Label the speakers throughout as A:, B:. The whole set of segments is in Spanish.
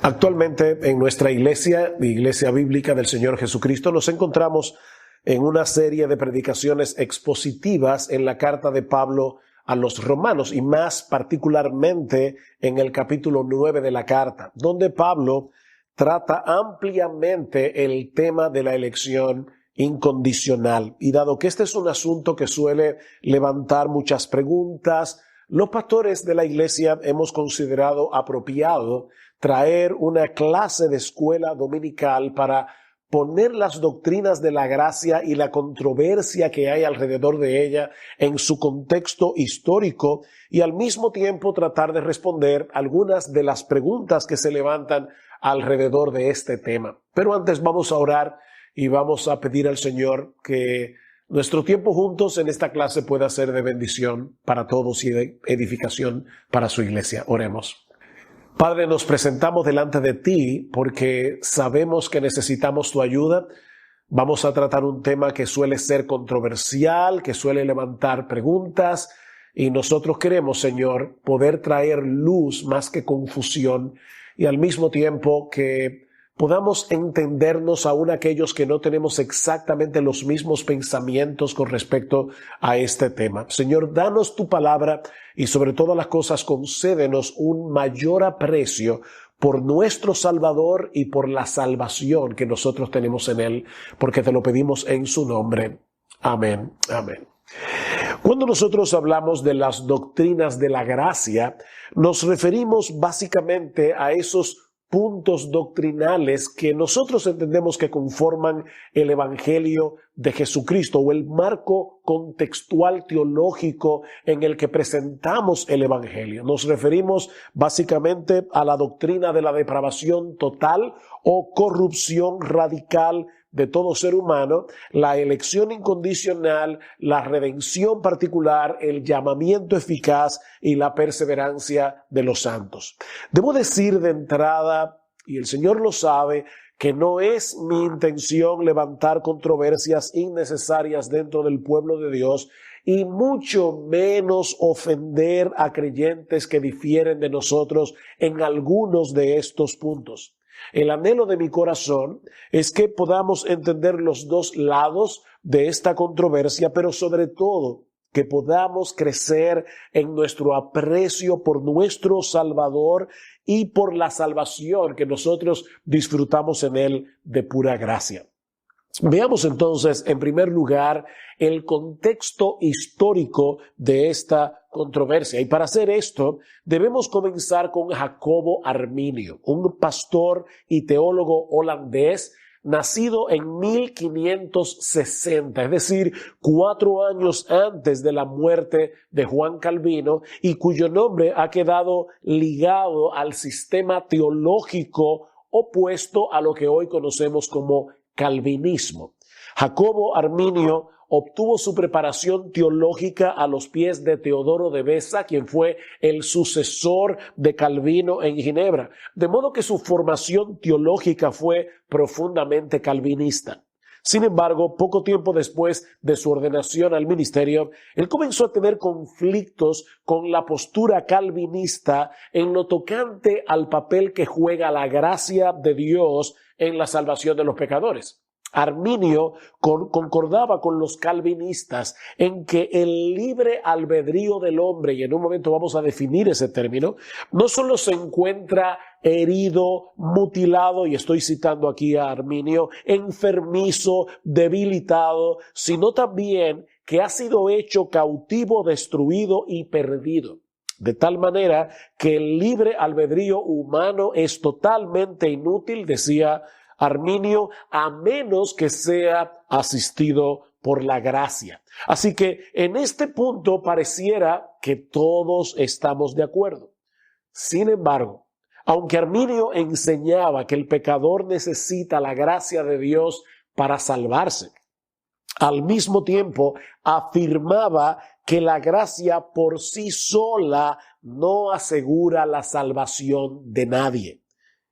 A: Actualmente en nuestra iglesia bíblica del Señor Jesucristo, nos encontramos en una serie de predicaciones expositivas en la carta de Pablo a los romanos y más particularmente en el capítulo 9 de la carta, donde Pablo trata ampliamente el tema de la elección incondicional. Y dado que este es un asunto que suele levantar muchas preguntas, los pastores de la iglesia hemos considerado apropiado traer una clase de escuela dominical para poner las doctrinas de la gracia y la controversia que hay alrededor de ella en su contexto histórico y al mismo tiempo tratar de responder algunas de las preguntas que se levantan alrededor de este tema. Pero antes vamos a orar y vamos a pedir al Señor que nuestro tiempo juntos en esta clase pueda ser de bendición para todos y de edificación para su iglesia. Oremos. Padre, nos presentamos delante de ti porque sabemos que necesitamos tu ayuda. Vamos a tratar un tema que suele ser controversial, que suele levantar preguntas, y nosotros queremos, Señor, poder traer luz más que confusión y al mismo tiempo que podamos entendernos aún aquellos que no tenemos exactamente los mismos pensamientos con respecto a este tema. Señor, danos tu palabra y sobre todas las cosas concédenos un mayor aprecio por nuestro Salvador y por la salvación que nosotros tenemos en Él, porque te lo pedimos en su nombre. Amén. Amén. Cuando nosotros hablamos de las doctrinas de la gracia, nos referimos básicamente a esos puntos doctrinales que nosotros entendemos que conforman el Evangelio de Jesucristo o el marco contextual teológico en el que presentamos el Evangelio. Nos referimos básicamente a la doctrina de la depravación total o corrupción radical de todo ser humano, la elección incondicional, la redención particular, el llamamiento eficaz y la perseverancia de los santos. Debo decir de entrada, y el Señor lo sabe, que no es mi intención levantar controversias innecesarias dentro del pueblo de Dios y mucho menos ofender a creyentes que difieren de nosotros en algunos de estos puntos. El anhelo de mi corazón es que podamos entender los dos lados de esta controversia, pero sobre todo que podamos crecer en nuestro aprecio por nuestro Salvador y por la salvación que nosotros disfrutamos en Él de pura gracia. Veamos entonces, en primer lugar, el contexto histórico de esta controversia. Y para hacer esto, debemos comenzar con Jacobo Arminio, un pastor y teólogo holandés, nacido en 1560, es decir, 4 años antes de la muerte de Juan Calvino, y cuyo nombre ha quedado ligado al sistema teológico opuesto a lo que hoy conocemos como calvinismo. Jacobo Arminio obtuvo su preparación teológica a los pies de Teodoro de Beza, quien fue el sucesor de Calvino en Ginebra, de modo que su formación teológica fue profundamente calvinista. Sin embargo, poco tiempo después de su ordenación al ministerio, él comenzó a tener conflictos con la postura calvinista en lo tocante al papel que juega la gracia de Dios en la salvación de los pecadores. Arminio concordaba con los calvinistas en que el libre albedrío del hombre, y en un momento vamos a definir ese término, no solo se encuentra herido, mutilado, y estoy citando aquí a Arminio, enfermizo, debilitado, sino también que ha sido hecho cautivo, destruido y perdido. De tal manera que el libre albedrío humano es totalmente inútil, decía Arminio, a menos que sea asistido por la gracia. Así que en este punto pareciera que todos estamos de acuerdo. Sin embargo, aunque Arminio enseñaba que el pecador necesita la gracia de Dios para salvarse, al mismo tiempo afirmaba que la gracia por sí sola no asegura la salvación de nadie.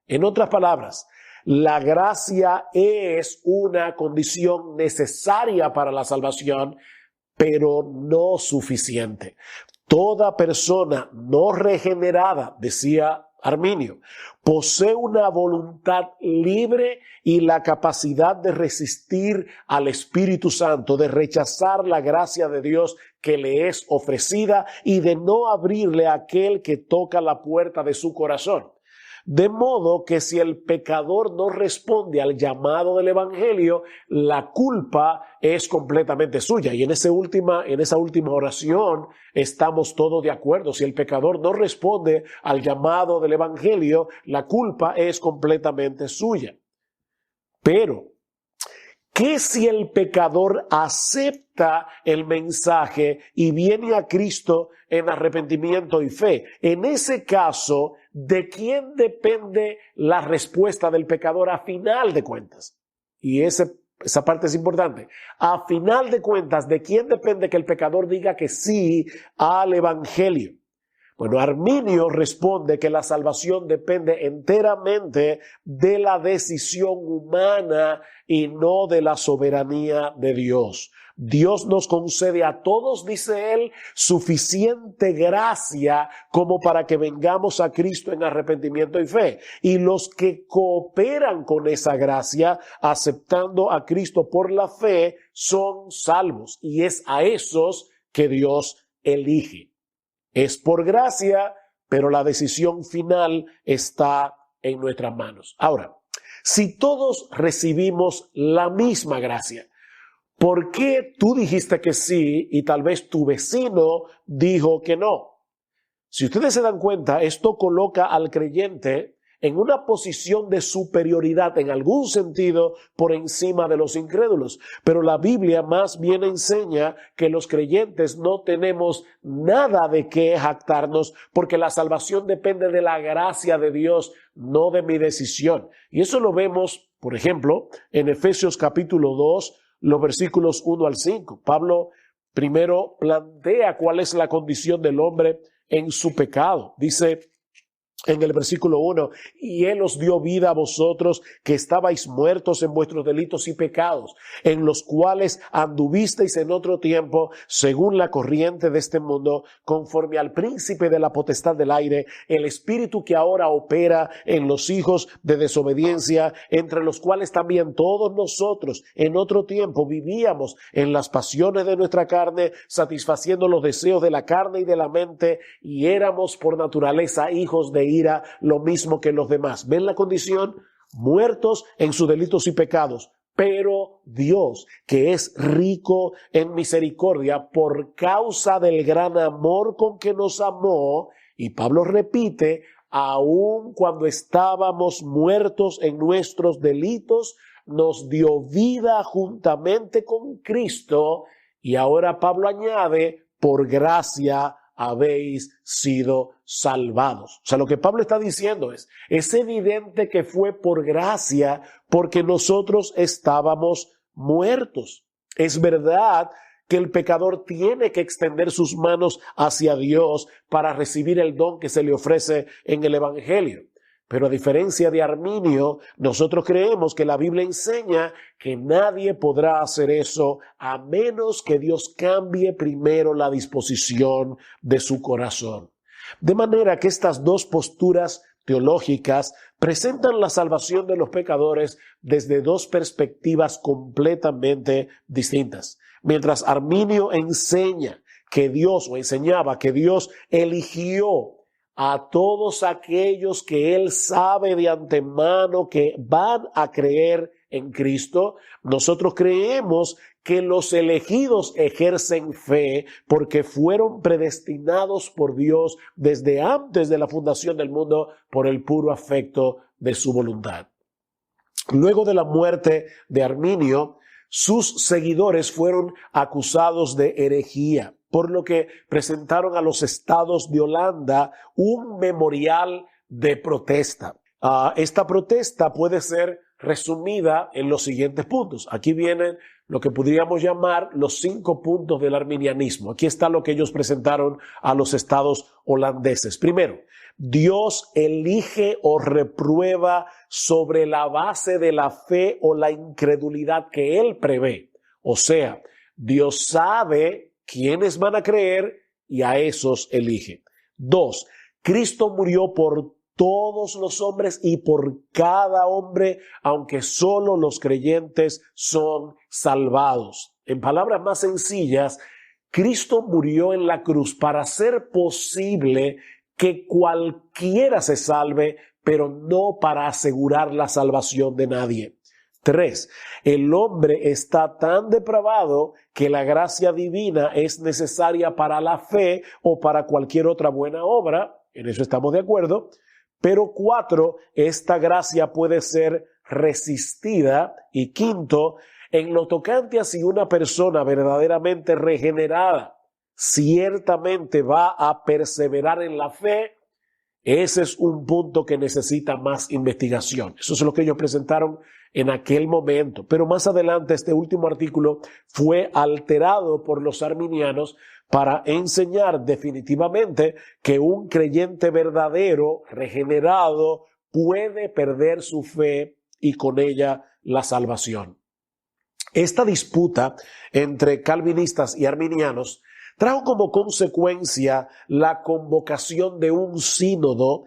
A: En otras palabras, la gracia es una condición necesaria para la salvación, pero no suficiente. Toda persona no regenerada, decía Arminio, posee una voluntad libre y la capacidad de resistir al Espíritu Santo, de rechazar la gracia de Dios que le es ofrecida y de no abrirle a aquel que toca la puerta de su corazón. De modo que si el pecador no responde al llamado del evangelio, la culpa es completamente suya. Y en esa última oración estamos todos de acuerdo. Si el pecador no responde al llamado del evangelio, la culpa es completamente suya. Pero, ¿qué si el pecador acepta el mensaje y viene a Cristo en arrepentimiento y fe? En ese caso, ¿de quién depende la respuesta del pecador a final de cuentas? Y esa parte es importante. A final de cuentas, ¿de quién depende que el pecador diga que sí al evangelio? Bueno, Arminio responde que la salvación depende enteramente de la decisión humana y no de la soberanía de Dios. Dios nos concede a todos, dice él, suficiente gracia como para que vengamos a Cristo en arrepentimiento y fe. Y los que cooperan con esa gracia, aceptando a Cristo por la fe, son salvos. Y es a esos que Dios elige. Es por gracia, pero la decisión final está en nuestras manos. Ahora, si todos recibimos la misma gracia, ¿por qué tú dijiste que sí y tal vez tu vecino dijo que no? Si ustedes se dan cuenta, esto coloca al creyente en una posición de superioridad en algún sentido por encima de los incrédulos. Pero la Biblia más bien enseña que los creyentes no tenemos nada de qué jactarnos porque la salvación depende de la gracia de Dios, no de mi decisión. Y eso lo vemos, por ejemplo, en Efesios capítulo 2, los versículos 1 al 5. Pablo primero plantea cuál es la condición del hombre en su pecado. Dice en el versículo 1, y Él os dio vida a vosotros que estabais muertos en vuestros delitos y pecados, en los cuales anduvisteis en otro tiempo, según la corriente de este mundo, conforme al príncipe de la potestad del aire, el espíritu que ahora opera en los hijos de desobediencia, entre los cuales también todos nosotros en otro tiempo vivíamos en las pasiones de nuestra carne, satisfaciendo los deseos de la carne y de la mente, y éramos por naturaleza hijos de ira, lo mismo que los demás. ¿Ven la condición? Muertos en sus delitos y pecados. Pero Dios, que es rico en misericordia, por causa del gran amor con que nos amó, y Pablo repite, aun cuando estábamos muertos en nuestros delitos, nos dio vida juntamente con Cristo. Y ahora Pablo añade, por gracia habéis sido salvados. O sea, lo que Pablo está diciendo es evidente que fue por gracia porque nosotros estábamos muertos. Es verdad que el pecador tiene que extender sus manos hacia Dios para recibir el don que se le ofrece en el evangelio. Pero a diferencia de Arminio, nosotros creemos que la Biblia enseña que nadie podrá hacer eso a menos que Dios cambie primero la disposición de su corazón. De manera que estas dos posturas teológicas presentan la salvación de los pecadores desde dos perspectivas completamente distintas. Mientras Arminio enseñaba que Dios eligió a todos aquellos que Él sabe de antemano que van a creer en Cristo, nosotros creemos que los elegidos ejercen fe porque fueron predestinados por Dios desde antes de la fundación del mundo por el puro afecto de su voluntad. Luego de la muerte de Arminio, sus seguidores fueron acusados de herejía, por lo que presentaron a los estados de Holanda un memorial de protesta. Esta protesta puede ser resumida en los siguientes puntos. Aquí vienen lo que podríamos llamar los 5 puntos del arminianismo. Aquí está lo que ellos presentaron a los estados holandeses. Primero, Dios elige o reprueba sobre la base de la fe o la incredulidad que Él prevé. O sea, Dios sabe quiénes van a creer y a esos elige. 2, Cristo murió por todos los hombres y por cada hombre, aunque solo los creyentes son salvados. En palabras más sencillas, Cristo murió en la cruz para hacer posible que cualquiera se salve, pero no para asegurar la salvación de nadie. 3. El hombre está tan depravado que la gracia divina es necesaria para la fe o para cualquier otra buena obra. En eso estamos de acuerdo. Pero 4, esta gracia puede ser resistida. Y 5, en lo tocante a si una persona verdaderamente regenerada ciertamente va a perseverar en la fe, ese es un punto que necesita más investigación. Eso es lo que ellos presentaron en aquel momento. Pero más adelante este último artículo fue alterado por los arminianos para enseñar definitivamente que un creyente verdadero, regenerado, puede perder su fe y con ella la salvación. Esta disputa entre calvinistas y arminianos trajo como consecuencia la convocación de un sínodo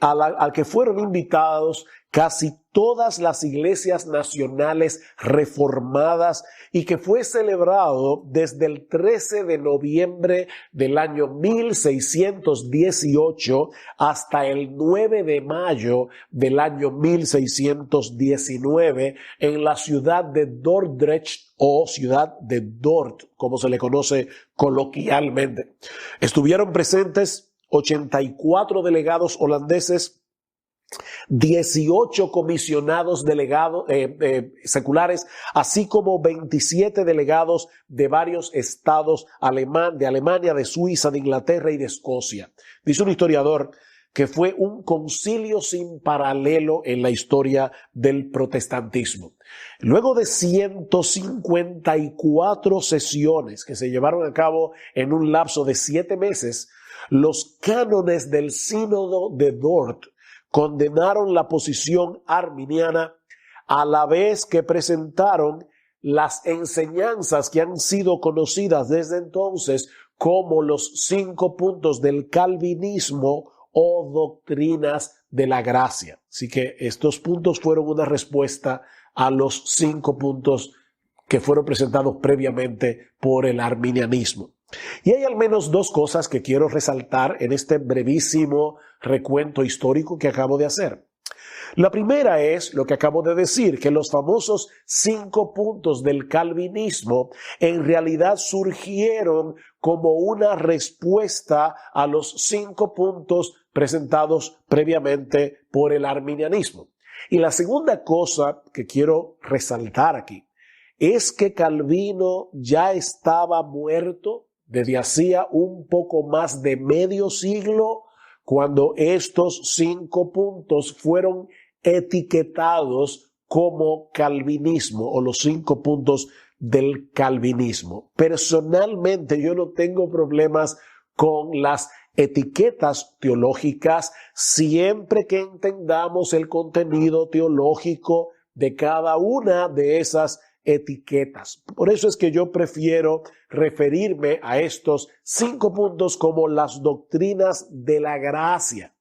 A: al que fueron invitados casi todas las iglesias nacionales reformadas y que fue celebrado desde el 13 de noviembre del año 1618 hasta el 9 de mayo del año 1619 en la ciudad de Dordrecht o ciudad de Dort, como se le conoce coloquialmente. Estuvieron presentes 84 delegados holandeses, 18 comisionados delegados seculares, así como 27 delegados de varios estados de Alemania, de Suiza, de Inglaterra y de Escocia. Dice un historiador que fue un concilio sin paralelo en la historia del protestantismo. Luego de 154 sesiones que se llevaron a cabo en un lapso de 7 meses, los cánones del Sínodo de Dort condenaron la posición arminiana a la vez que presentaron las enseñanzas que han sido conocidas desde entonces como los 5 puntos del calvinismo o doctrinas de la gracia. Así que estos puntos fueron una respuesta a los 5 puntos que fueron presentados previamente por el arminianismo. Y hay al menos 2 cosas que quiero resaltar en este brevísimo recuento histórico que acabo de hacer. La primera es lo que acabo de decir, que los famosos 5 puntos del calvinismo en realidad surgieron como una respuesta a los 5 puntos presentados previamente por el arminianismo. Y la segunda cosa que quiero resaltar aquí es que Calvino ya estaba muerto desde hacía un poco más de medio siglo cuando estos 5 puntos fueron etiquetados como calvinismo o los 5 puntos del calvinismo. Personalmente yo no tengo problemas con las etiquetas teológicas siempre que entendamos el contenido teológico de cada una de esas etiquetas. Por eso es que yo prefiero referirme a estos 5 puntos como las doctrinas de la gracia.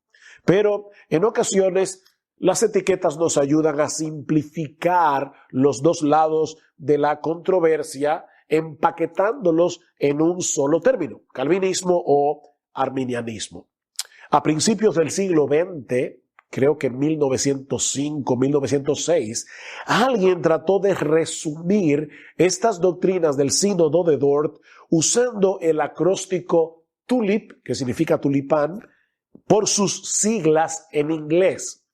A: Pero en ocasiones las etiquetas nos ayudan a simplificar los 2 lados de la controversia, empaquetándolos en un solo término, calvinismo o arminianismo. A principios del siglo XX, creo que en 1905, 1906, alguien trató de resumir estas doctrinas del Sínodo de Dort usando el acróstico TULIP, que significa tulipán, por sus siglas en inglés.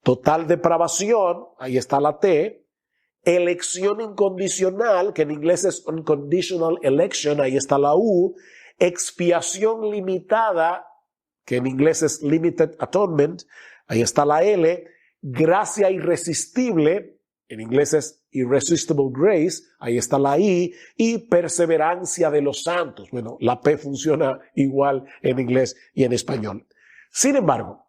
A: Total depravación, ahí está la T. Elección incondicional, que en inglés es unconditional election, ahí está la U. Expiación limitada, que en inglés es limited atonement, ahí está la L. Gracia irresistible, en inglés es irresistible grace, ahí está la I. Y perseverancia de los santos. Bueno, la P funciona igual en inglés y en español. Sin embargo,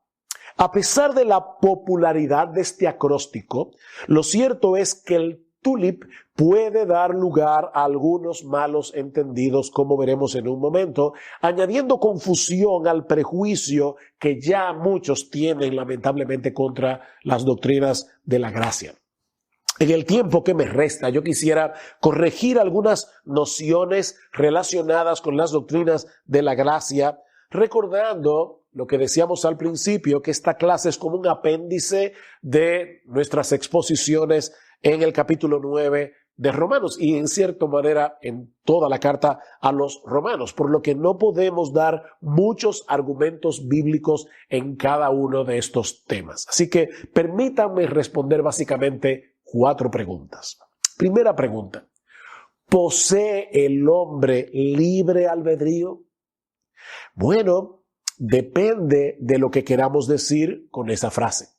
A: a pesar de la popularidad de este acróstico, lo cierto es que el tulip puede dar lugar a algunos malos entendidos, como veremos en un momento, añadiendo confusión al prejuicio que ya muchos tienen lamentablemente contra las doctrinas de la gracia. En el tiempo que me resta, yo quisiera corregir algunas nociones relacionadas con las doctrinas de la gracia, recordando lo que decíamos al principio, que esta clase es como un apéndice de nuestras exposiciones en el capítulo 9 de Romanos y en cierta manera en toda la carta a los romanos, por lo que no podemos dar muchos argumentos bíblicos en cada uno de estos temas. Así que permítanme responder básicamente 4 preguntas. Primera pregunta: ¿posee el hombre libre albedrío? Bueno, depende de lo que queramos decir con esa frase.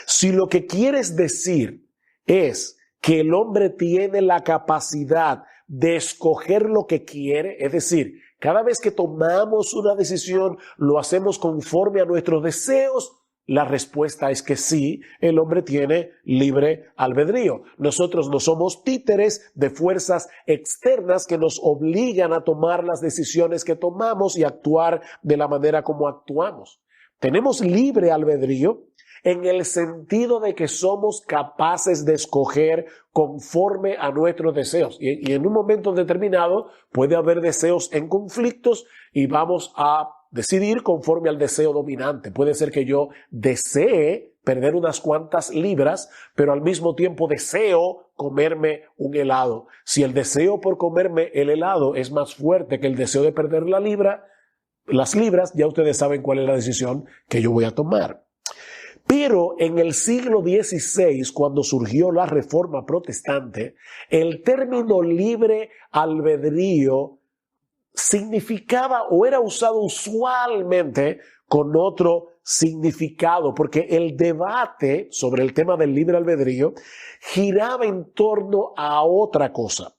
A: Si lo que quieres decir es que el hombre tiene la capacidad de escoger lo que quiere, es decir, cada vez que tomamos una decisión lo hacemos conforme a nuestros deseos, la respuesta es que sí, el hombre tiene libre albedrío. Nosotros no somos títeres de fuerzas externas que nos obligan a tomar las decisiones que tomamos y actuar de la manera como actuamos. Tenemos libre albedrío en el sentido de que somos capaces de escoger conforme a nuestros deseos. Y en un momento determinado puede haber deseos en conflictos y vamos a decidir conforme al deseo dominante. Puede ser que yo desee perder unas cuantas libras, pero al mismo tiempo deseo comerme un helado. Si el deseo por comerme el helado es más fuerte que el deseo de perder las libras, ya ustedes saben cuál es la decisión que yo voy a tomar. Pero en el siglo XVI, cuando surgió la Reforma Protestante, el término libre albedrío significaba o era usado usualmente con otro significado, porque el debate sobre el tema del libre albedrío giraba en torno a otra cosa.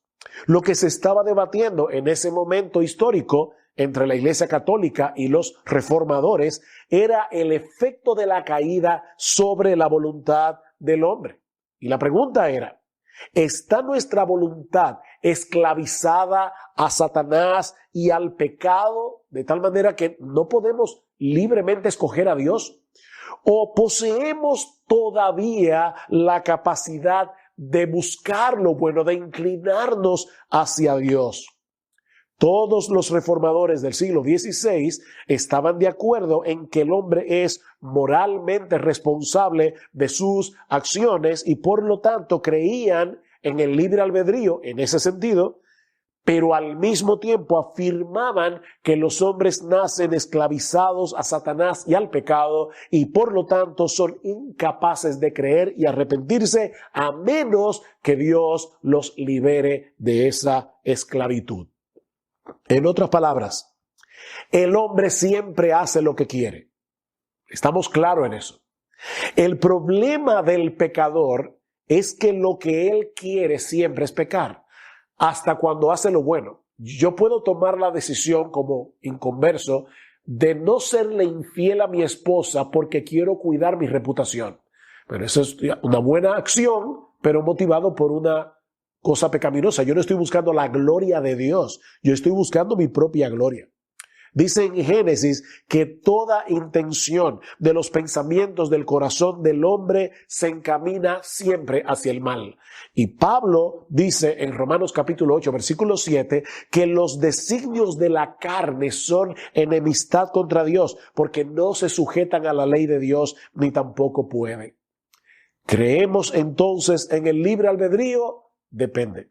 A: Lo que se estaba debatiendo en ese momento histórico entre la Iglesia Católica y los reformadores era el efecto de la caída sobre la voluntad del hombre. Y la pregunta era: ¿está nuestra voluntad esclavizada a Satanás y al pecado de tal manera que no podemos libremente escoger a Dios? ¿O poseemos todavía la capacidad de buscar lo bueno, de inclinarnos hacia Dios? Todos los reformadores del siglo XVI estaban de acuerdo en que el hombre es moralmente responsable de sus acciones y por lo tanto creían en el libre albedrío en ese sentido, pero al mismo tiempo afirmaban que los hombres nacen esclavizados a Satanás y al pecado y por lo tanto son incapaces de creer y arrepentirse a menos que Dios los libere de esa esclavitud. En otras palabras, el hombre siempre hace lo que quiere. Estamos claros en eso. El problema del pecador es que lo que él quiere siempre es pecar, hasta cuando hace lo bueno. Yo puedo tomar la decisión como inconverso de no serle infiel a mi esposa porque quiero cuidar mi reputación. Pero eso es una buena acción, pero motivado por una cosa pecaminosa. Yo no estoy buscando la gloria de Dios, yo estoy buscando mi propia gloria. Dice en Génesis que toda intención de los pensamientos del corazón del hombre se encamina siempre hacia el mal. Y Pablo dice en Romanos capítulo 8, versículo 7, que los designios de la carne son enemistad contra Dios, porque no se sujetan a la ley de Dios, ni tampoco pueden. ¿Creemos entonces en el libre albedrío? Depende.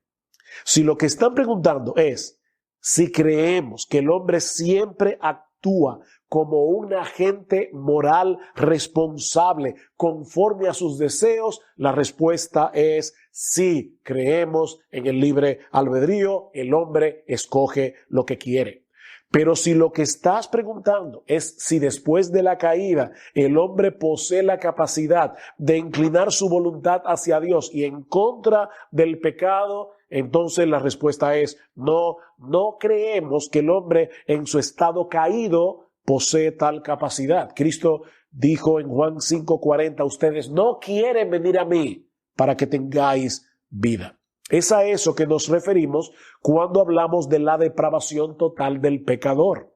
A: Si lo que están preguntando es si creemos que el hombre siempre actúa como un agente moral responsable conforme a sus deseos, la respuesta es sí, creemos en el libre albedrío, el hombre escoge lo que quiere. Pero si lo que estás preguntando es si después de la caída el hombre posee la capacidad de inclinar su voluntad hacia Dios y en contra del pecado, entonces la respuesta es no creemos que el hombre en su estado caído posee tal capacidad. Cristo dijo en Juan 5:40, ustedes no quieren venir a mí para que tengáis vida. Es a eso que nos referimos cuando hablamos de la depravación total del pecador.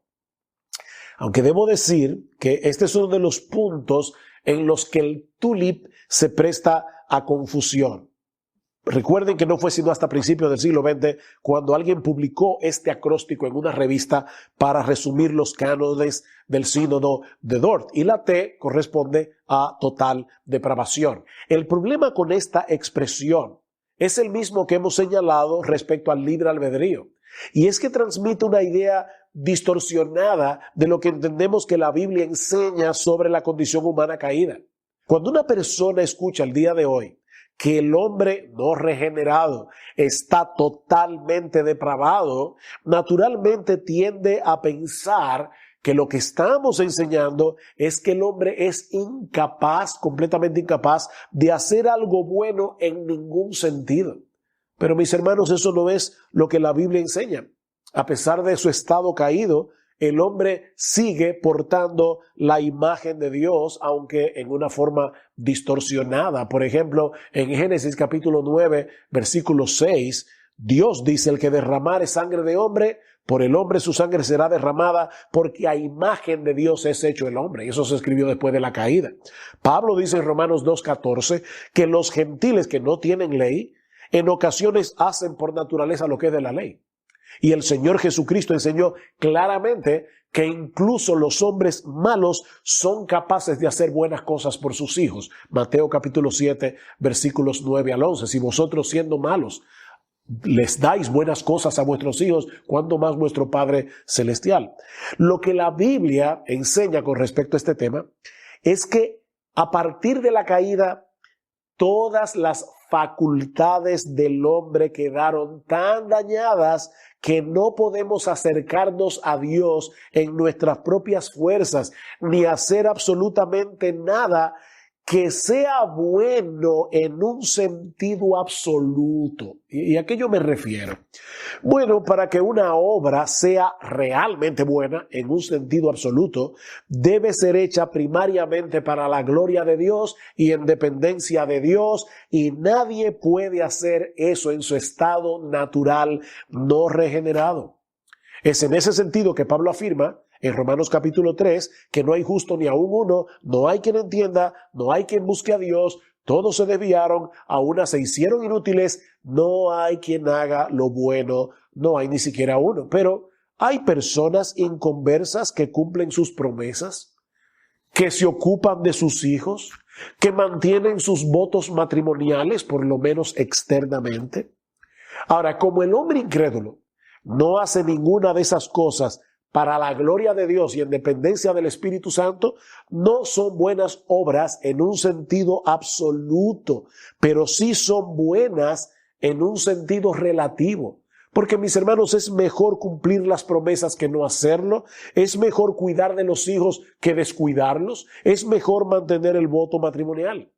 A: Aunque debo decir que este es uno de los puntos en los que el tulip se presta a confusión. Recuerden que no fue sino hasta principios del siglo XX cuando alguien publicó este acróstico en una revista para resumir los cánones del sínodo de Dort. Y la T corresponde a total depravación. El problema con esta expresión es el mismo que hemos señalado respecto al libre albedrío. Y es que transmite una idea distorsionada de lo que entendemos que la Biblia enseña sobre la condición humana caída. Cuando una persona escucha el día de hoy que el hombre no regenerado está totalmente depravado, naturalmente tiende a pensar que lo que estamos enseñando es que el hombre es incapaz, completamente incapaz, de hacer algo bueno en ningún sentido. Pero mis hermanos, eso no es lo que la Biblia enseña. A pesar de su estado caído, el hombre sigue portando la imagen de Dios, aunque en una forma distorsionada. Por ejemplo, en Génesis capítulo 9, versículo 6, Dios dice: el que derramare sangre de hombre, por el hombre su sangre será derramada, porque a imagen de Dios es hecho el hombre. Y eso se escribió después de la caída. Pablo dice en Romanos 2:14 que los gentiles que no tienen ley, en ocasiones hacen por naturaleza lo que es de la ley. Y el Señor Jesucristo enseñó claramente que incluso los hombres malos son capaces de hacer buenas cosas por sus hijos. Mateo capítulo 7, versículos 9 al 11. Si vosotros, siendo malos, les dais buenas cosas a vuestros hijos, ¿cuánto más vuestro Padre Celestial? Lo que la Biblia enseña con respecto a este tema es que a partir de la caída, todas las facultades del hombre quedaron tan dañadas que no podemos acercarnos a Dios en nuestras propias fuerzas, ni hacer absolutamente nada que sea bueno en un sentido absoluto. ¿Y a qué yo me refiero? Bueno, para que una obra sea realmente buena en un sentido absoluto, debe ser hecha primariamente para la gloria de Dios y en dependencia de Dios, y nadie puede hacer eso en su estado natural no regenerado. Es en ese sentido que Pablo afirma en Romanos capítulo 3, que no hay justo ni aún uno, no hay quien entienda, no hay quien busque a Dios, todos se desviaron, a una se hicieron inútiles, no hay quien haga lo bueno, no hay ni siquiera uno. Pero hay personas inconversas que cumplen sus promesas, que se ocupan de sus hijos, que mantienen sus votos matrimoniales, por lo menos externamente. Ahora, como el hombre incrédulo no hace ninguna de esas cosas para la gloria de Dios y en dependencia del Espíritu Santo, no son buenas obras en un sentido absoluto, pero sí son buenas en un sentido relativo. Porque, mis hermanos, es mejor cumplir las promesas que no hacerlo, es mejor cuidar de los hijos que descuidarlos, es mejor mantener el voto matrimonial.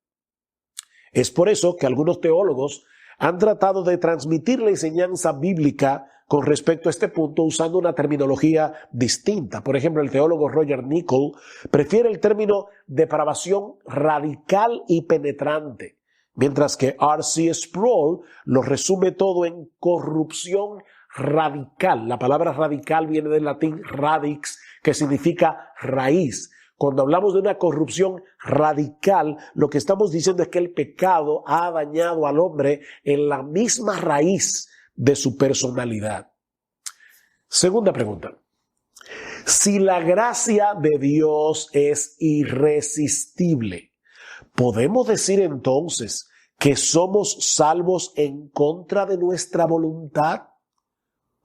A: Es por eso que algunos teólogos han tratado de transmitir la enseñanza bíblica con respecto a este punto usando una terminología distinta. Por ejemplo, el teólogo Roger Nicol prefiere el término depravación radical y penetrante, mientras que R.C. Sproul lo resume todo en corrupción radical. La palabra radical viene del latín radix, que significa raíz. Cuando hablamos de una corrupción radical, lo que estamos diciendo es que el pecado ha dañado al hombre en la misma raíz de su personalidad. Segunda pregunta. Si la gracia de Dios es irresistible, ¿podemos decir entonces que somos salvos en contra de nuestra voluntad?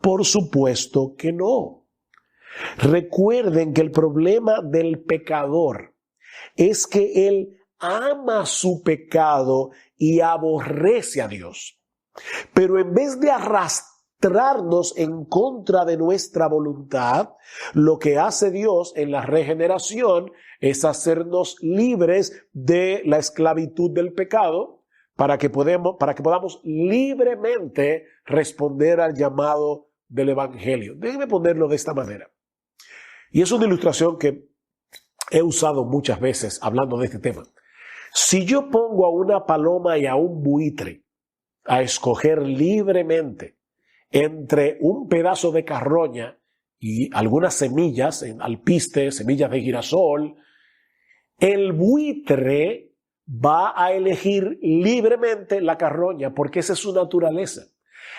A: Por supuesto que no. Recuerden que el problema del pecador es que él ama su pecado y aborrece a Dios. Pero en vez de arrastrarnos en contra de nuestra voluntad, lo que hace Dios en la regeneración es hacernos libres de la esclavitud del pecado para que podamos libremente responder al llamado del Evangelio. Déjenme ponerlo de esta manera. Y es una ilustración que he usado muchas veces hablando de este tema. Si yo pongo a una paloma y a un buitre a escoger libremente entre un pedazo de carroña y algunas semillas, en alpiste, semillas de girasol, el buitre va a elegir libremente la carroña porque esa es su naturaleza.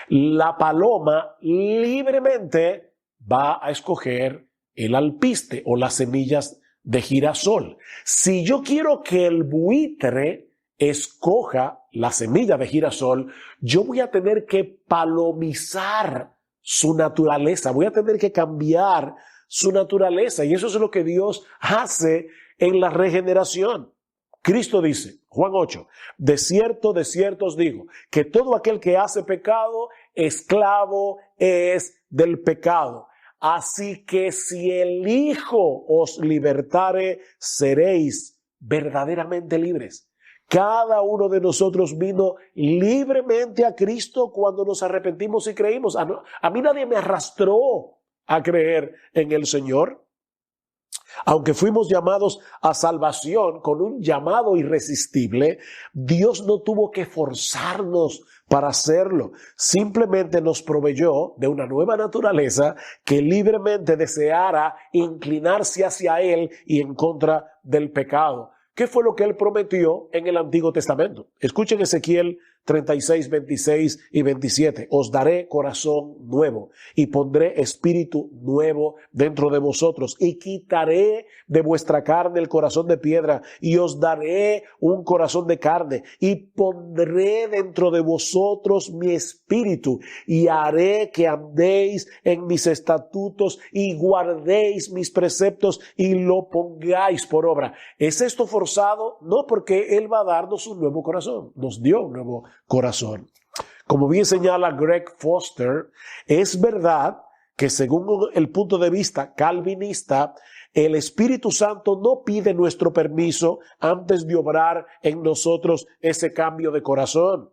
A: La paloma libremente va a escoger el alpiste o las semillas de girasol. Si yo quiero que el buitre escoja la semilla de girasol, yo voy a tener que palomizar su naturaleza, voy a tener que cambiar su naturaleza, y eso es lo que Dios hace en la regeneración. Cristo dice, Juan 8, de cierto os digo, que todo aquel que hace pecado, esclavo es del pecado. Así que si el Hijo os libertare, seréis verdaderamente libres. Cada uno de nosotros vino libremente a Cristo cuando nos arrepentimos y creímos. A mí nadie me arrastró a creer en el Señor. Aunque fuimos llamados a salvación con un llamado irresistible, Dios no tuvo que forzarnos para hacerlo. Simplemente nos proveyó de una nueva naturaleza que libremente deseara inclinarse hacia Él y en contra del pecado. ¿Qué fue lo que Él prometió en el Antiguo Testamento? Escuchen Ezequiel 36, 26 y 27. Os daré corazón nuevo y pondré espíritu nuevo dentro de vosotros y quitaré de vuestra carne el corazón de piedra y os daré un corazón de carne y pondré dentro de vosotros mi espíritu y haré que andéis en mis estatutos y guardéis mis preceptos y lo pongáis por obra. ¿Es esto forzado? No, porque Él va a darnos un nuevo corazón. Nos dio un nuevo corazón. Como bien señala Greg Foster, es verdad que según el punto de vista calvinista, el Espíritu Santo no pide nuestro permiso antes de obrar en nosotros ese cambio de corazón.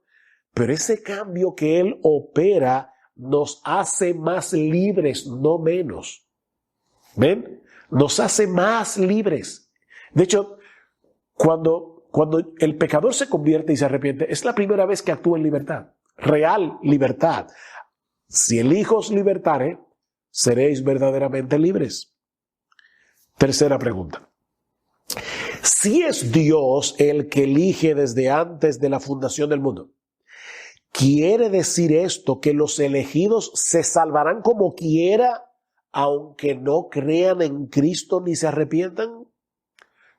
A: Pero ese cambio que Él opera nos hace más libres, no menos. ¿Ven? Nos hace más libres. De hecho, cuando el pecador se convierte y se arrepiente, es la primera vez que actúa en libertad, real libertad. Si el Hijo os libertare, seréis verdaderamente libres. Tercera pregunta. Si es Dios el que elige desde antes de la fundación del mundo, ¿quiere decir esto que los elegidos se salvarán como quiera, aunque no crean en Cristo ni se arrepientan?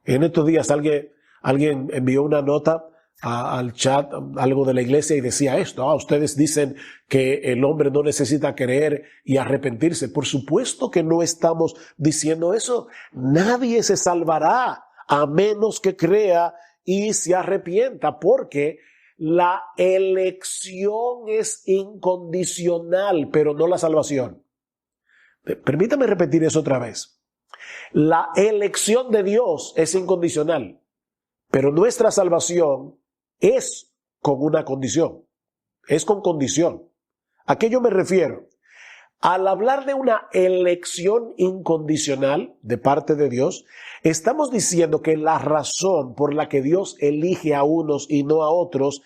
A: En estos días alguien envió una nota al chat, algo de la iglesia, y decía esto: ustedes dicen que el hombre no necesita creer y arrepentirse. Por supuesto que no estamos diciendo eso. Nadie se salvará a menos que crea y se arrepienta, porque la elección es incondicional, pero no la salvación. Permítame repetir eso otra vez. La elección de Dios es incondicional, pero nuestra salvación es con una condición, es con condición. ¿A qué yo me refiero? Al hablar de una elección incondicional de parte de Dios, estamos diciendo que la razón por la que Dios elige a unos y no a otros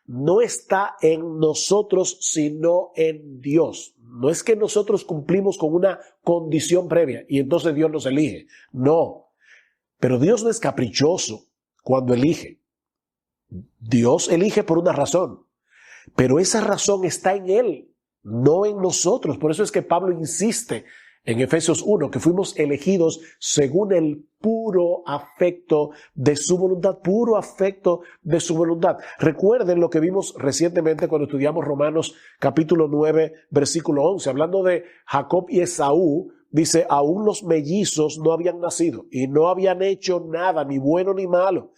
A: no está en nosotros, sino en Dios. No es que nosotros cumplimos con una condición previa y entonces Dios nos elige. No, pero Dios no es caprichoso cuando elige. Dios elige por una razón, pero esa razón está en Él, no en nosotros. Por eso es que Pablo insiste en Efesios 1, que fuimos elegidos según el puro afecto de su voluntad, puro afecto de su voluntad. Recuerden lo que vimos recientemente cuando estudiamos Romanos capítulo 9, versículo 11, hablando de Jacob y Esaú. Dice, aún los mellizos no habían nacido y no habían hecho nada, ni bueno ni malo,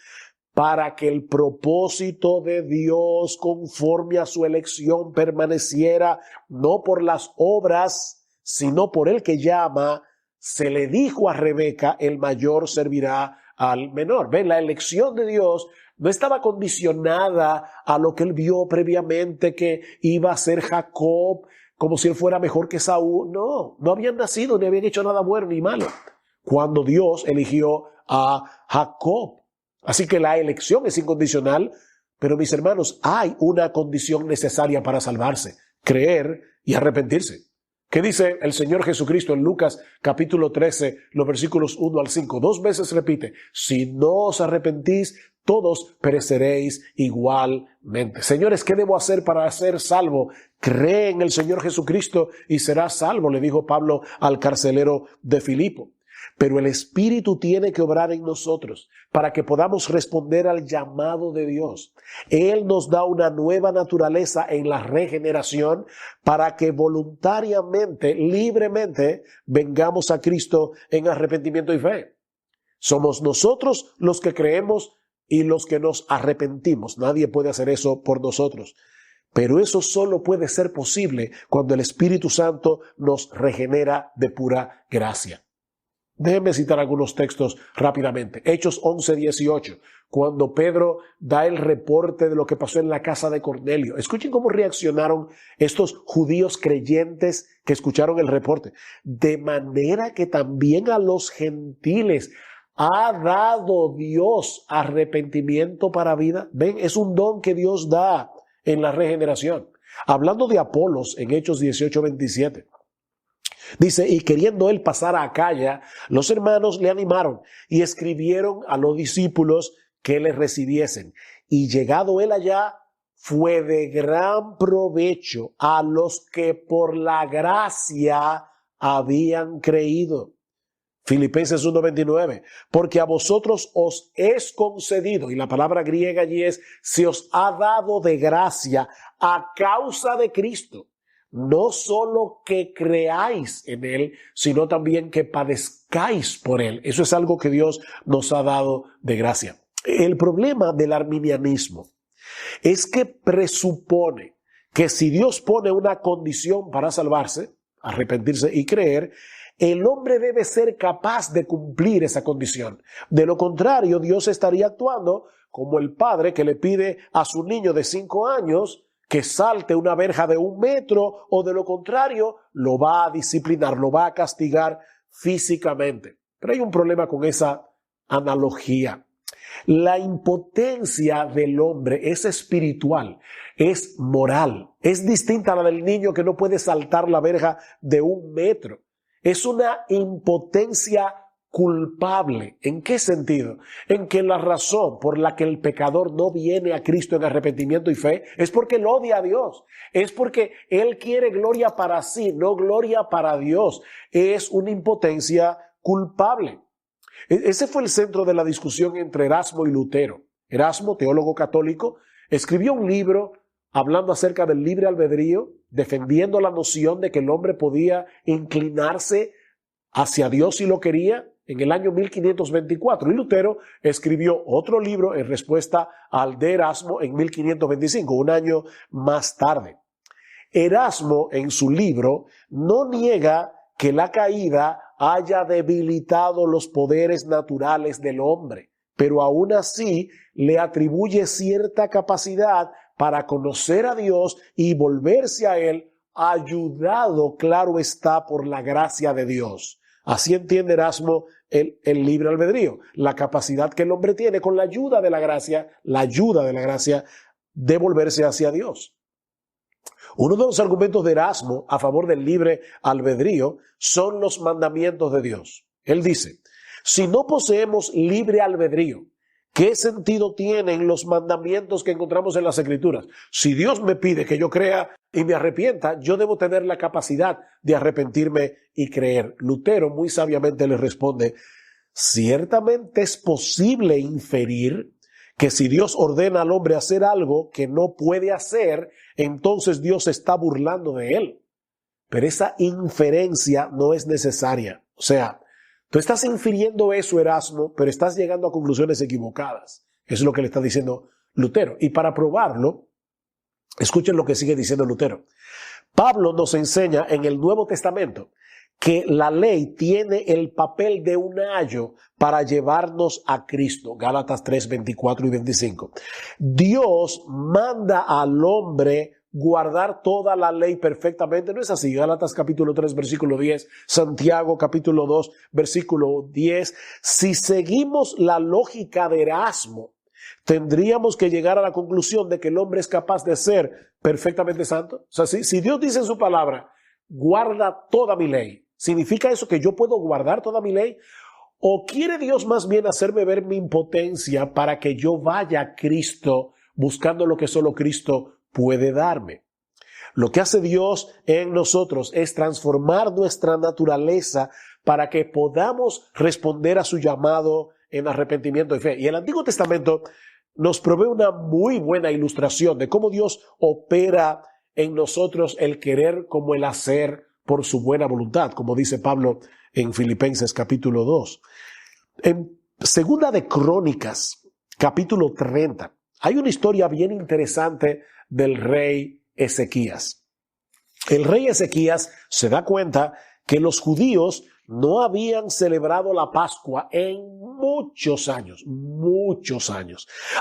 A: para que el propósito de Dios conforme a su elección permaneciera, no por las obras, sino por el que llama. Se le dijo a Rebeca, el mayor servirá al menor. Ven, la elección de Dios no estaba condicionada a lo que él vio previamente que iba a ser Jacob, como si él fuera mejor que Saúl. No habían nacido, ni habían hecho nada bueno ni malo cuando Dios eligió a Jacob. Así que la elección es incondicional, Pero mis hermanos, hay una condición necesaria para salvarse: creer y arrepentirse. ¿Qué dice el Señor Jesucristo en Lucas capítulo 13, los versículos 1 al 5? 2 veces repite: si no os arrepentís, todos pereceréis igualmente. Señores, ¿qué debo hacer para ser salvo? Cree en el Señor Jesucristo y serás salvo, le dijo Pablo al carcelero de Filipo. Pero el Espíritu tiene que obrar en nosotros para que podamos responder al llamado de Dios. Él nos da una nueva naturaleza en la regeneración para que voluntariamente, libremente, vengamos a Cristo en arrepentimiento y fe. Somos nosotros los que creemos y los que nos arrepentimos. Nadie puede hacer eso por nosotros. Pero eso solo puede ser posible cuando el Espíritu Santo nos regenera de pura gracia. Déjenme citar algunos textos rápidamente. Hechos 11:18, cuando Pedro da el reporte de lo que pasó en la casa de Cornelio. Escuchen cómo reaccionaron estos judíos creyentes que escucharon el reporte. De manera que también a los gentiles ha dado Dios arrepentimiento para vida. Ven, es un don que Dios da en la regeneración. Hablando de Apolos en Hechos 18:27. Dice, y queriendo él pasar a Acaya, los hermanos le animaron y escribieron a los discípulos que le recibiesen. Y llegado él allá, fue de gran provecho a los que por la gracia habían creído. Filipenses 1:29, porque a vosotros os es concedido, y la palabra griega allí es, se os ha dado de gracia a causa de Cristo. No solo que creáis en Él, sino también que padezcáis por Él. Eso es algo que Dios nos ha dado de gracia. El problema del arminianismo es que presupone que si Dios pone una condición para salvarse, arrepentirse y creer, el hombre debe ser capaz de cumplir esa condición. De lo contrario, Dios estaría actuando como el padre que le pide a su niño de 5 años que salte una verja de 1 metro, o de lo contrario, lo va a disciplinar, lo va a castigar físicamente. Pero hay un problema con esa analogía. La impotencia del hombre es espiritual, es moral, es distinta a la del niño que no puede saltar la verja de 1 metro. Es una impotencia culpable. ¿En qué sentido? En que la razón por la que el pecador no viene a Cristo en arrepentimiento y fe es porque él odia a Dios. Es porque él quiere gloria para sí, no gloria para Dios. Es una impotencia culpable. Ese fue el centro de la discusión entre Erasmo y Lutero. Erasmo, teólogo católico, escribió un libro hablando acerca del libre albedrío, defendiendo la noción de que el hombre podía inclinarse hacia Dios si lo quería, en el año 1524. Y Lutero escribió otro libro en respuesta al de Erasmo en 1525, un año más tarde. Erasmo, en su libro, no niega que la caída haya debilitado los poderes naturales del hombre, pero aún así le atribuye cierta capacidad para conocer a Dios y volverse a Él, ayudado, claro está, por la gracia de Dios. Así entiende Erasmo el libre albedrío, la capacidad que el hombre tiene con la ayuda de la gracia de volverse hacia Dios. Uno de los argumentos de Erasmo a favor del libre albedrío son los mandamientos de Dios. Él dice, si no poseemos libre albedrío, ¿qué sentido tienen los mandamientos que encontramos en las Escrituras? Si Dios me pide que yo crea y me arrepienta, yo debo tener la capacidad de arrepentirme y creer. Lutero muy sabiamente le responde, ciertamente es posible inferir que si Dios ordena al hombre hacer algo que no puede hacer, entonces Dios se está burlando de él. Pero esa inferencia no es necesaria. O sea, tú estás infiriendo eso, Erasmo, pero estás llegando a conclusiones equivocadas. Eso es lo que le está diciendo Lutero. Y para probarlo, escuchen lo que sigue diciendo Lutero. Pablo nos enseña en el Nuevo Testamento que la ley tiene el papel de un ayo para llevarnos a Cristo. Gálatas 3, 24 y 25. Dios manda al hombre guardar toda la ley perfectamente. ¿No es así? Gálatas capítulo 3, versículo 10, Santiago capítulo 2, versículo 10. Si seguimos la lógica de Erasmo, tendríamos que llegar a la conclusión de que el hombre es capaz de ser perfectamente santo. O sea, si Dios dice en su palabra, guarda toda mi ley, ¿significa eso que yo puedo guardar toda mi ley? ¿O quiere Dios más bien hacerme ver mi impotencia para que yo vaya a Cristo buscando lo que solo Cristo puede darme? Lo que hace Dios en nosotros es transformar nuestra naturaleza para que podamos responder a su llamado en arrepentimiento y fe. Y el Antiguo Testamento nos provee una muy buena ilustración de cómo Dios opera en nosotros el querer como el hacer por su buena voluntad, como dice Pablo en Filipenses capítulo 2. En Segunda de Crónicas, capítulo 30, hay una historia bien interesante del rey Ezequías. El rey Ezequías se da cuenta que los judíos no habían celebrado la Pascua en muchos años.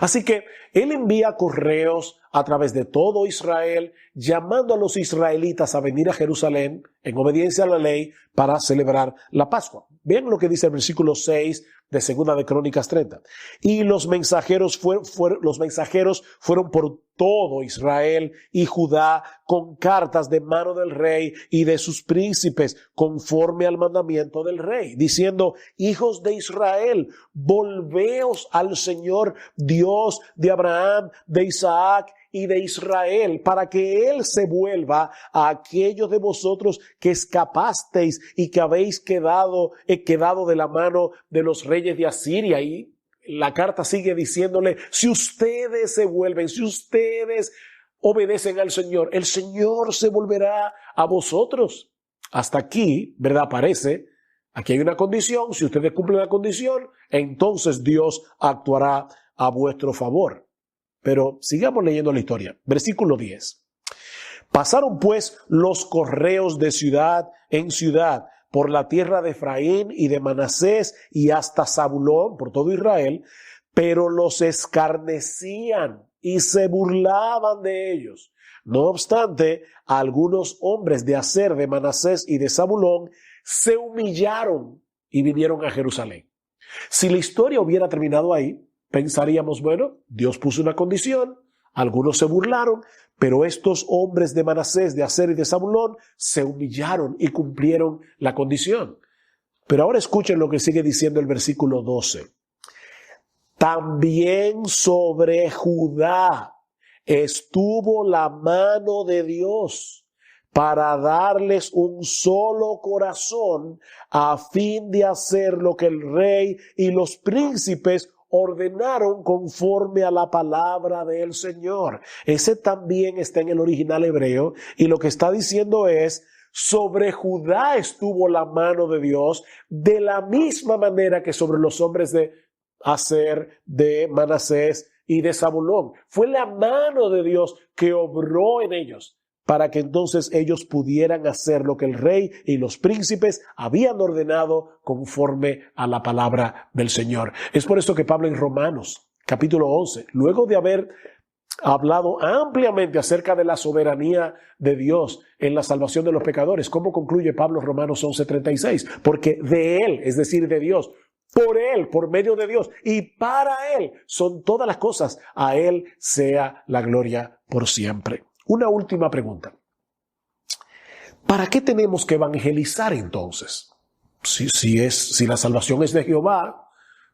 A: Así que él envía correos a través de todo Israel, llamando a los israelitas a venir a Jerusalén en obediencia a la ley para celebrar la Pascua. Vean lo que dice el versículo 6 de Segunda de Crónicas 30. Y los mensajeros fueron por todo Israel y Judá con cartas de mano del rey y de sus príncipes, conforme al mandamiento del rey, diciendo: hijos de Israel, volveos al Señor Dios de Abraham, de Isaac y de Israel, para que Él se vuelva a aquellos de vosotros que escapasteis y que habéis quedado de la mano de los reyes de Asiria. Y la carta sigue diciéndole: si ustedes se vuelven, si ustedes obedecen al Señor, el Señor se volverá a vosotros. Hasta aquí, ¿verdad? Aparece, aquí hay una condición: si ustedes cumplen la condición, entonces Dios actuará a vuestro favor. Pero sigamos leyendo la historia. Versículo 10. Pasaron pues los correos de ciudad en ciudad por la tierra de Efraín y de Manasés y hasta Zabulón, por todo Israel, pero los escarnecían y se burlaban de ellos. No obstante, algunos hombres de Aser, de Manasés y de Zabulón se humillaron y vinieron a Jerusalén. Si la historia hubiera terminado ahí, pensaríamos, bueno, Dios puso una condición, algunos se burlaron, pero estos hombres de Manasés, de Aser y de Zabulón se humillaron y cumplieron la condición. Pero ahora escuchen lo que sigue diciendo el versículo 12. También sobre Judá estuvo la mano de Dios para darles un solo corazón a fin de hacer lo que el rey y los príncipes ordenaron conforme a la palabra del Señor. Ese también está en el original hebreo y lo que está diciendo es: sobre Judá estuvo la mano de Dios de la misma manera que sobre los hombres de Aser, de Manasés y de Zabulón. Fue la mano de Dios que obró en ellos para que entonces ellos pudieran hacer lo que el rey y los príncipes habían ordenado conforme a la palabra del Señor. Es por esto que Pablo en Romanos, capítulo 11, luego de haber hablado ampliamente acerca de la soberanía de Dios en la salvación de los pecadores, ¿cómo concluye Pablo Romanos 11:36? Porque de Él, es decir, de Dios, por Él, por medio de Dios y para Él son todas las cosas. A Él sea la gloria por siempre. Una última pregunta. ¿Para qué tenemos que evangelizar entonces? Si la salvación es de Jehová,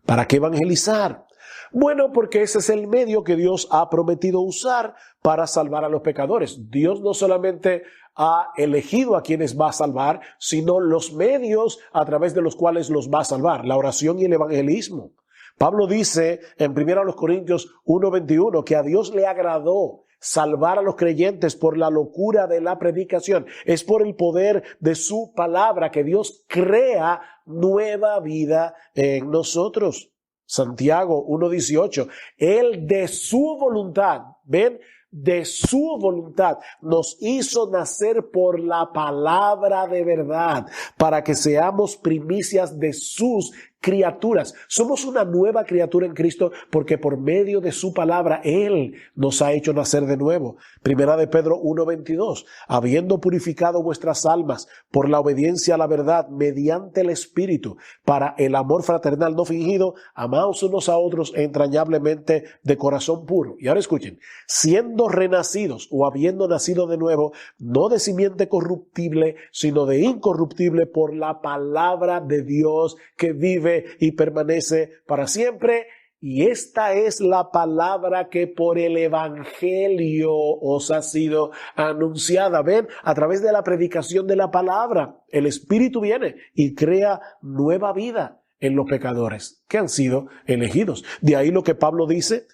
A: ¿para qué evangelizar? Bueno, porque ese es el medio que Dios ha prometido usar para salvar a los pecadores. Dios no solamente ha elegido a quienes va a salvar, sino los medios a través de los cuales los va a salvar, la oración y el evangelismo. Pablo dice en 1 Corintios 1:21 que a Dios le agradó salvar a los creyentes por la locura de la predicación. Es por el poder de su palabra que Dios crea nueva vida en nosotros. Santiago 1:18, Él de su voluntad, ¿ven? De su voluntad nos hizo nacer por la palabra de verdad, para que seamos primicias de sus criaturas. Somos una nueva criatura en Cristo porque por medio de su palabra Él nos ha hecho nacer de nuevo. Primera de Pedro 1:22. Habiendo purificado vuestras almas por la obediencia a la verdad mediante el Espíritu, para el amor fraternal no fingido, amaos unos a otros entrañablemente de corazón puro. Y ahora escuchen, siendo renacidos o habiendo nacido de nuevo, no de simiente corruptible, sino de incorruptible por la palabra de Dios que vive y permanece para siempre. Y esta es la palabra que por el evangelio os ha sido anunciada. Ven, a través de la predicación de la palabra, el Espíritu viene y crea nueva vida en los pecadores que han sido elegidos. De ahí lo que Pablo dice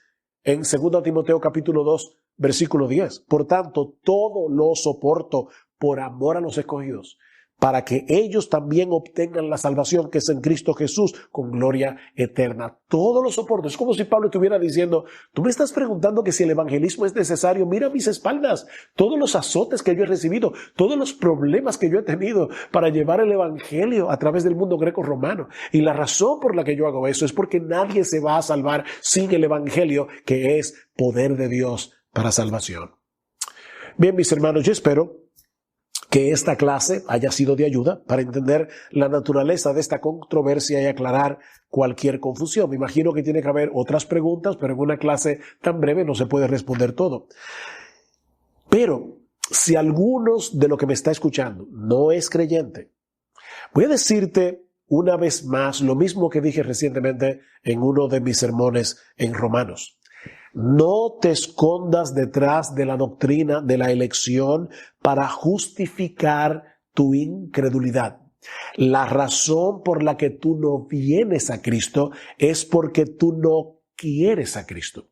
A: en 2 Timoteo capítulo 2, versículo 10. Por tanto, todo lo soporto por amor a los escogidos, para que ellos también obtengan la salvación que es en Cristo Jesús con gloria eterna. Todos los soportes. Es como si Pablo estuviera diciendo, tú me estás preguntando que si el evangelismo es necesario, mira mis espaldas, todos los azotes que yo he recibido, todos los problemas que yo he tenido para llevar el evangelio a través del mundo greco-romano. Y la razón por la que yo hago eso es porque nadie se va a salvar sin el evangelio, que es poder de Dios para salvación. Bien, mis hermanos, yo espero que esta clase haya sido de ayuda para entender la naturaleza de esta controversia y aclarar cualquier confusión. Me imagino que tiene que haber otras preguntas, pero en una clase tan breve no se puede responder todo. Pero si algunos de lo que me está escuchando no es creyente, voy a decirte una vez más lo mismo que dije recientemente en uno de mis sermones en Romanos. No te escondas detrás de la doctrina de la elección para justificar tu incredulidad. La razón por la que tú no vienes a Cristo es porque tú no quieres a Cristo.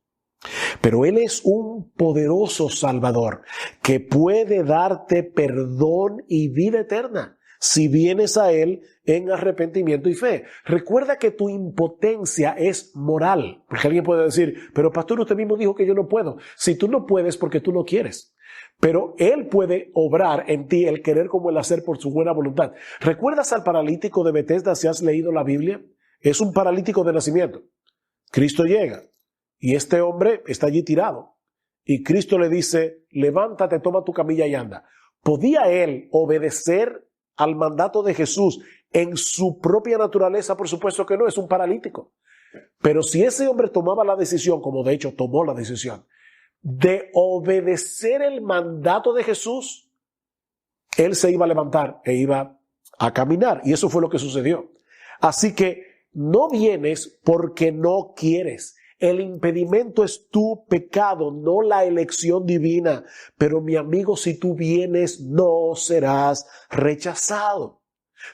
A: Pero Él es un poderoso Salvador que puede darte perdón y vida eterna si vienes a Él en arrepentimiento y fe. Recuerda que tu impotencia es moral, porque alguien puede decir, pero pastor, usted mismo dijo que yo no puedo. Si tú no puedes porque tú no quieres, pero Él puede obrar en ti el querer como el hacer por su buena voluntad. ¿Recuerdas al paralítico de Betesda si has leído la Biblia? Es un paralítico de nacimiento. Cristo llega y este hombre está allí tirado y Cristo le dice, levántate, toma tu camilla y anda. ¿Podía él obedecer al mandato de Jesús en su propia naturaleza? Por supuesto que no, es un paralítico. Pero si ese hombre tomaba la decisión, como de hecho tomó la decisión, de obedecer el mandato de Jesús, él se iba a levantar e iba a caminar. Y eso fue lo que sucedió. Así que no vienes porque no quieres. El impedimento es tu pecado, no la elección divina. Pero mi amigo, si tú vienes, no serás rechazado.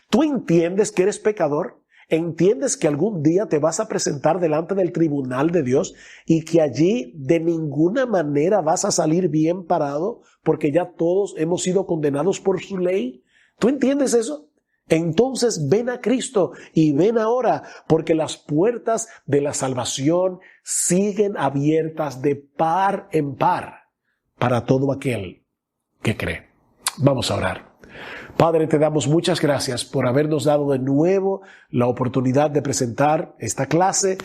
A: ¿Tú entiendes que eres pecador? ¿Entiendes que algún día te vas a presentar delante del tribunal de Dios y que allí de ninguna manera vas a salir bien parado porque ya todos hemos sido condenados por su ley? ¿Tú entiendes eso? Entonces ven a Cristo y ven ahora, porque las puertas de la salvación siguen abiertas de par en par para todo aquel que cree. Vamos a orar. Padre, te damos muchas gracias por habernos dado de nuevo la oportunidad de presentar esta clase.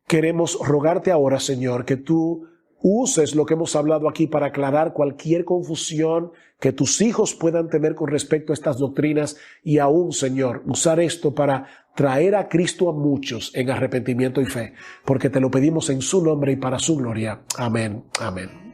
A: Queremos rogarte ahora, Señor, que tú uses lo que hemos hablado aquí para aclarar cualquier confusión que tus hijos puedan tener con respecto a estas doctrinas y aún, Señor, usar esto para traer a Cristo a muchos en arrepentimiento y fe, porque te lo pedimos en su nombre y para su gloria. Amén. Amén.